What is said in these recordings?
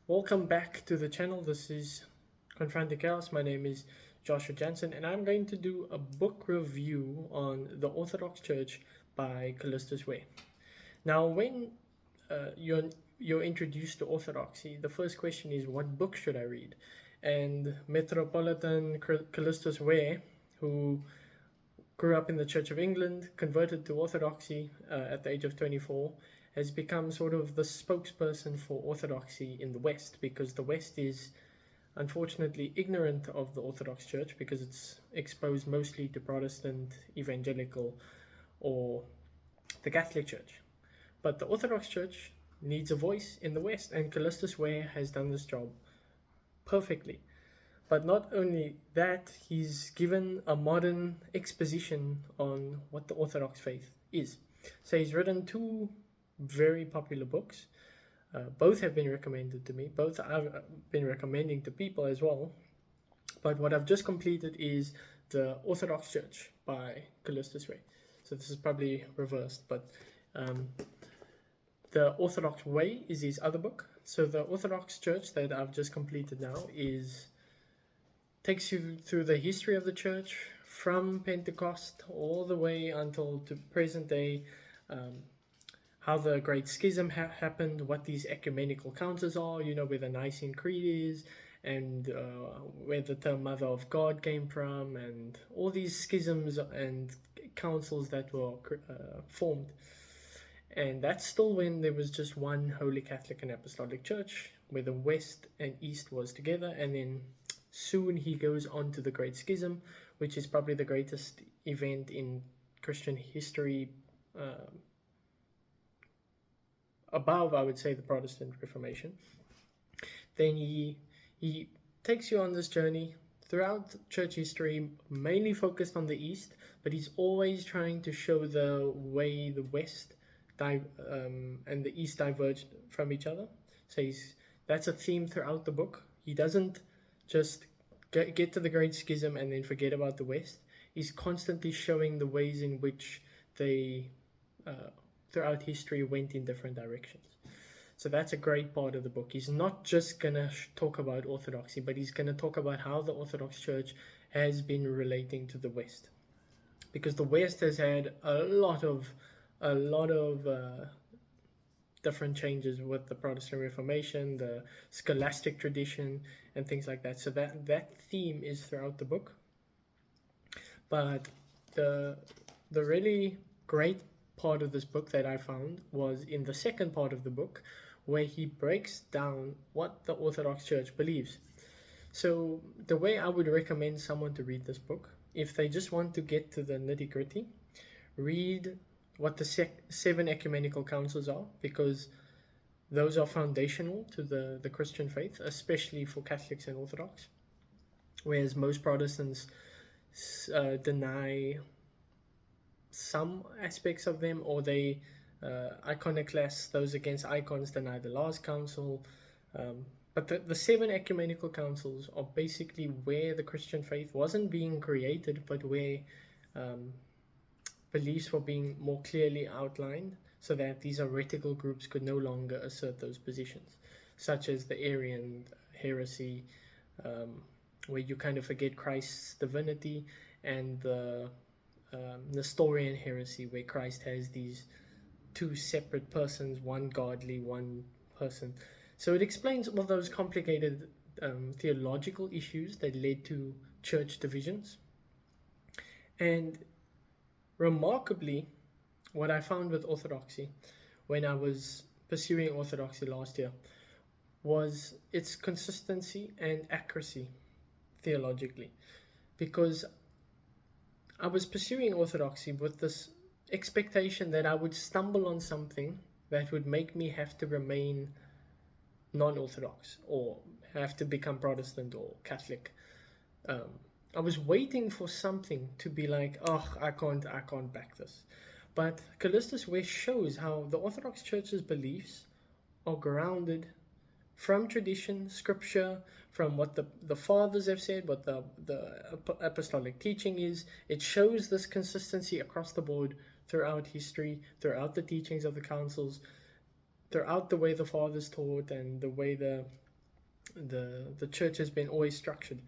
Welcome back to the channel. This is Confronting. My name is Joshua Jansen, and I'm going to do a book review on the Orthodox Church by Kallistos Ware. Now, when you're introduced to Orthodoxy, the first question is, what book should I read? And Metropolitan Kallistos Ware, who grew up in the Church of England, converted to Orthodoxy at the age of 24, has become sort of the spokesperson for Orthodoxy in the West, because the West is unfortunately ignorant of the Orthodox Church because it's exposed mostly to Protestant, evangelical, or the Catholic Church. But the Orthodox Church needs a voice in the West, and Kallistos Ware has done this job perfectly. But not only that, he's given a modern exposition on what the Orthodox faith is. So he's written two very popular books. Both have been recommended to me. Both I've been recommending to people as well. But what I've just completed is The Orthodox Church by Kallistos Ware. So this is probably reversed, but The Orthodox Way is his other book. So The Orthodox Church that I've just completed now takes you through the history of the church from Pentecost all the way until to present day, how the Great Schism happened, what these ecumenical councils are, where the Nicene Creed is, and where the term Mother of God came from, and all these schisms and councils that were formed. And that's still when there was just one Holy Catholic and Apostolic Church, where the West and East was together, and then soon he goes on to the Great Schism, which is probably the greatest event in Christian history, above, I would say, the Protestant Reformation. Then he takes you on this journey throughout church history, mainly focused on the East, but he's always trying to show the way the West and the East diverged from each other. So that's a theme throughout the book. He doesn't just get to the Great Schism and then forget about the West. He's constantly showing the ways in which they throughout history went in different directions. So that's a great part of the book. He's not just going to talk about Orthodoxy, but he's going to talk about how the Orthodox Church has been relating to the West. Because the West has had a lot of different changes with the Protestant Reformation, the scholastic tradition, and things like that. So that theme is throughout the book. But the really great part of this book that I found was in the second part of the book, where he breaks down what the Orthodox Church believes. So the way I would recommend someone to read this book, if they just want to get to the nitty-gritty, read what the 7 ecumenical councils are, because those are foundational to the Christian faith, especially for Catholics and Orthodox, whereas most Protestants deny some aspects of them, or they iconoclast those against icons, deny the last council. But the 7 ecumenical councils are basically where the Christian faith wasn't being created, but where beliefs were being more clearly outlined, so that these heretical groups could no longer assert those positions, such as the Arian heresy, where you kind of forget Christ's divinity, and the Nestorian heresy, where Christ has these 2 separate persons, one godly, one person. So it explains all those complicated theological issues that led to church divisions. And remarkably, what I found with Orthodoxy when I was pursuing Orthodoxy last year was its consistency and accuracy theologically, because I was pursuing Orthodoxy with this expectation that I would stumble on something that would make me have to remain non-Orthodox or have to become Protestant or Catholic. I was waiting for something to be like, oh, I can't back this. But Kallistos Ware shows how the Orthodox Church's beliefs are grounded from tradition, scripture, from what the fathers have said, what the apostolic teaching is. It shows this consistency across the board throughout history, throughout the teachings of the councils, throughout the way the fathers taught, and the way the the church has been always structured.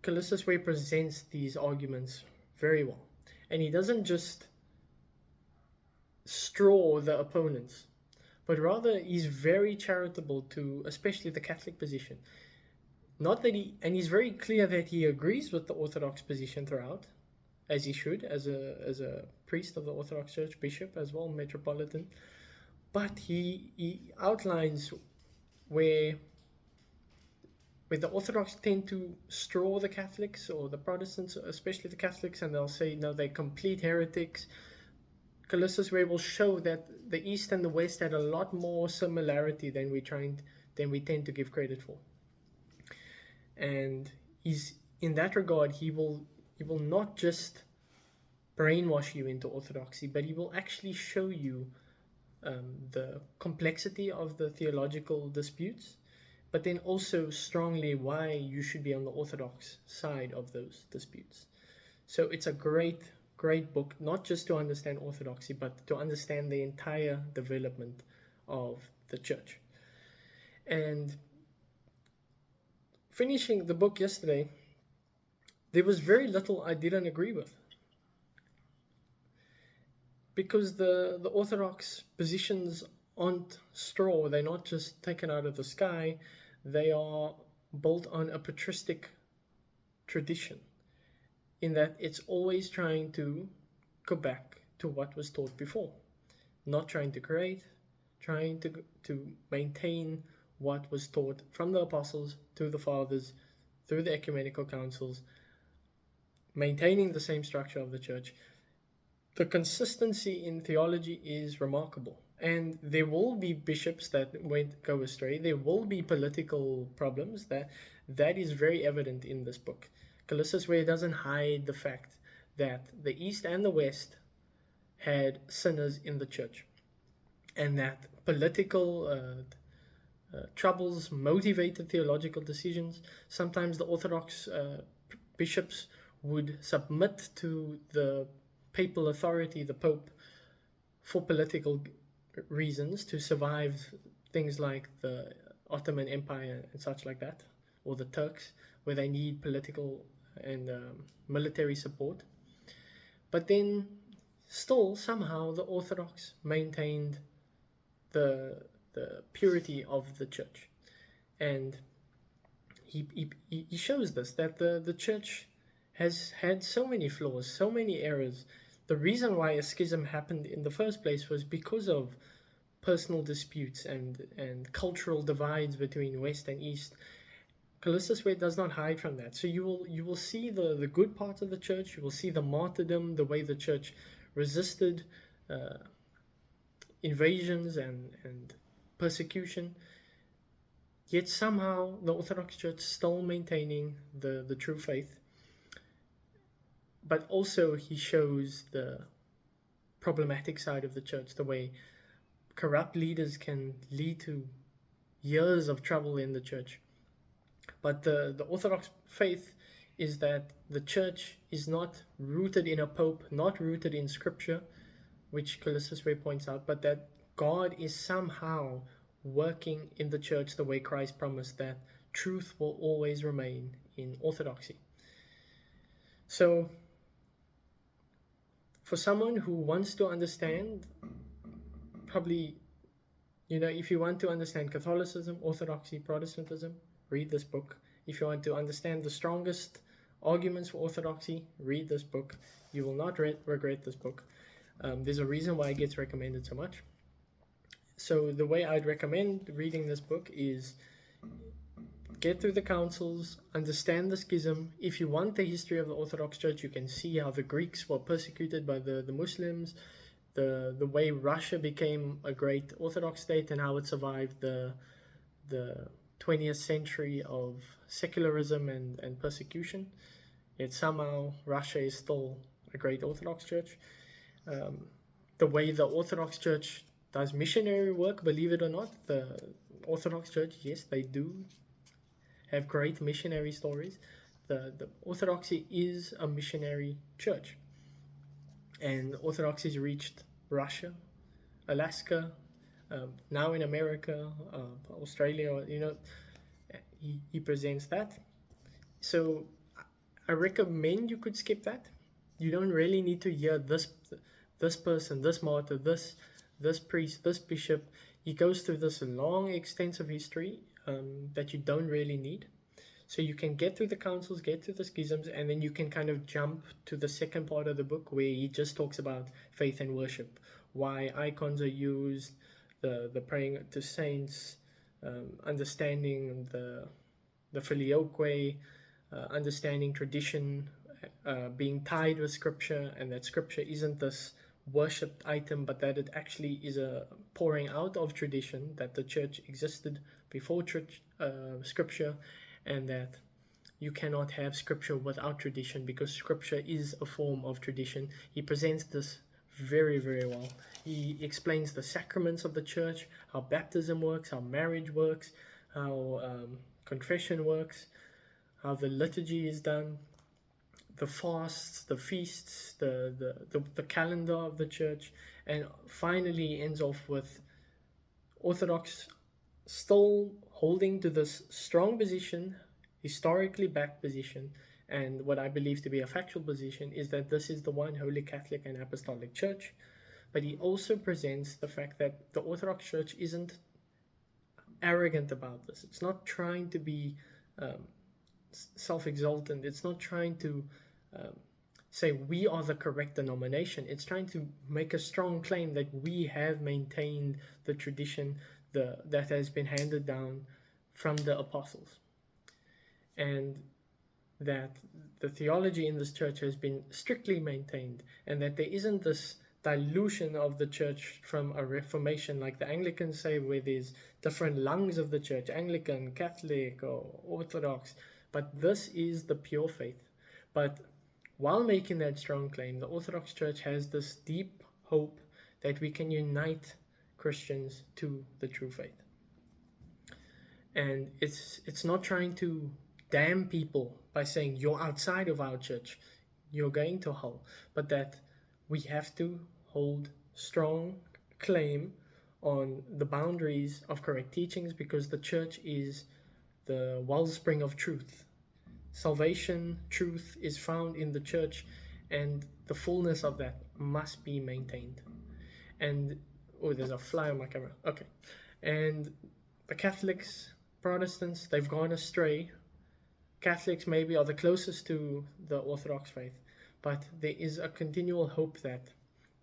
Kallistos Ware presents these arguments very well, and he doesn't just straw the opponents, but rather he's very charitable to especially the Catholic position. Not that he's very clear that he agrees with the Orthodox position throughout, as he should, as a priest of the Orthodox Church, bishop as well, metropolitan. But he outlines where the Orthodox tend to straw the Catholics or the Protestants, especially the Catholics, and they'll say, no, they're complete heretics. Kallistos Ware will show that the East and the West had a lot more similarity than we tend to give credit for. And he's in that regard, he will not just brainwash you into orthodoxy, but he will actually show you the complexity of the theological disputes, but then also strongly why you should be on the Orthodox side of those disputes. So it's a great book, not just to understand orthodoxy, but to understand the entire development of the church. And finishing the book yesterday, there was very little I didn't agree with, because the Orthodox positions aren't straw. They're not just taken out of the sky. They are built on a patristic tradition, in that it's always trying to go back to what was taught before, not trying to create, trying to maintain what was taught from the apostles to the fathers through the ecumenical councils, maintaining the same structure of the church. The consistency in theology is remarkable, and there will be bishops that go astray. There will be political problems. That is very evident in this book. Kallistos Ware doesn't hide the fact that the East and the West had sinners in the church, and that political troubles motivated theological decisions. Sometimes the Orthodox bishops would submit to the papal authority, the Pope, for political reasons, to survive things like the Ottoman Empire and such like that, or the Turks, where they need political and military support. But then still somehow the Orthodox maintained the purity of the church. And he shows this, that the church has had so many flaws, so many errors. The reason why a schism happened in the first place was because of personal disputes and cultural divides between West and East. Kallistos Ware does not hide from that. So you will see the good parts of the church. You will see the martyrdom, the way the church resisted invasions and persecution. Yet somehow the Orthodox Church still maintaining the true faith. But also he shows the problematic side of the church, the way corrupt leaders can lead to years of trouble in the church. But the Orthodox faith is that the church is not rooted in a pope, not rooted in scripture, which Kallistos Ware points out, but that God is somehow working in the church the way Christ promised, that truth will always remain in orthodoxy. So for someone who wants to understand, probably, if you want to understand Catholicism, Orthodoxy, Protestantism, read this book. If you want to understand the strongest arguments for Orthodoxy, read this book. You will not regret this book. There's a reason why it gets recommended so much. So the way I'd recommend reading this book is get through the councils, understand the schism. If you want the history of the Orthodox Church, you can see how the Greeks were persecuted by the Muslims, the way Russia became a great Orthodox state, and how it survived the 20th century of secularism and persecution. Yet somehow Russia is still a great Orthodox Church. The way the Orthodox Church does missionary work, believe it or not, the Orthodox Church, yes, they do have great missionary stories. The Orthodoxy is a missionary church, and Orthodoxy has reached Russia, Alaska, now in America, Australia, he presents that. So I recommend you could skip that. You don't really need to hear this person, this martyr, this priest, this bishop. He goes through this long, extensive history that you don't really need. So you can get through the councils, get through the schisms, and then you can kind of jump to the second part of the book where he just talks about faith and worship, why icons are used, the praying to saints, understanding the filioque, understanding tradition, being tied with scripture, and that scripture isn't this worshipped item, but that it actually is a pouring out of tradition, that the church existed before scripture, and that you cannot have scripture without tradition, because scripture is a form of tradition. He presents this very, very well. He explains the sacraments of the church, how baptism works, how marriage works, how confession works, how the liturgy is done, the fasts, the feasts, the calendar of the church, and finally ends off with Orthodox still holding to this strong position, historically backed position, and what I believe to be a factual position is that this is the one Holy Catholic and Apostolic Church. But he also presents the fact that the Orthodox Church isn't arrogant about this. It's not trying to be self-exaltant. It's not trying to say we are the correct denomination. It's trying to make a strong claim that we have maintained the tradition that has been handed down from the apostles, and that the theology in this church has been strictly maintained, and that there isn't this dilution of the church from a reformation like the Anglicans say, where there's different lungs of the church, Anglican, Catholic, or Orthodox, but this is the pure faith. But while making that strong claim, the Orthodox Church has this deep hope that we can unite Christians to the true faith. And it's not trying to damn people by saying you're outside of our church, you're going to hell, but that we have to hold strong claim on the boundaries of correct teachings, because the church is the wellspring of truth. Salvation, truth is found in the church, and the fullness of that must be maintained. And oh, there's a fly on my camera. Okay. And the Catholics, Protestants, they've gone astray. Catholics maybe are the closest to the Orthodox faith, but there is a continual hope that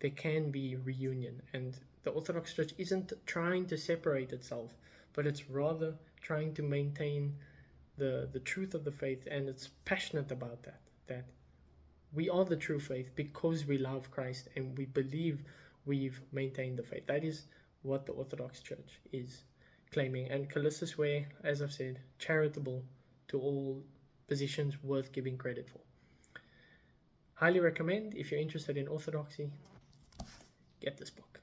there can be reunion. And the Orthodox Church isn't trying to separate itself, but it's rather trying to maintain the truth of the faith, and it's passionate about that we are the true faith because we love Christ and we believe we've maintained the faith. That is what the Orthodox Church is claiming. And Kallistos Ware, as I've said, charitable to all positions worth giving credit for. Highly recommend, if you're interested in Orthodoxy, get this book.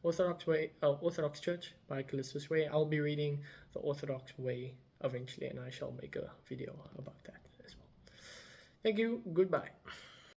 Orthodox Church by Kallistos Ware. I'll be reading the Orthodox Way eventually, and I shall make a video about that as well. Thank you. Goodbye.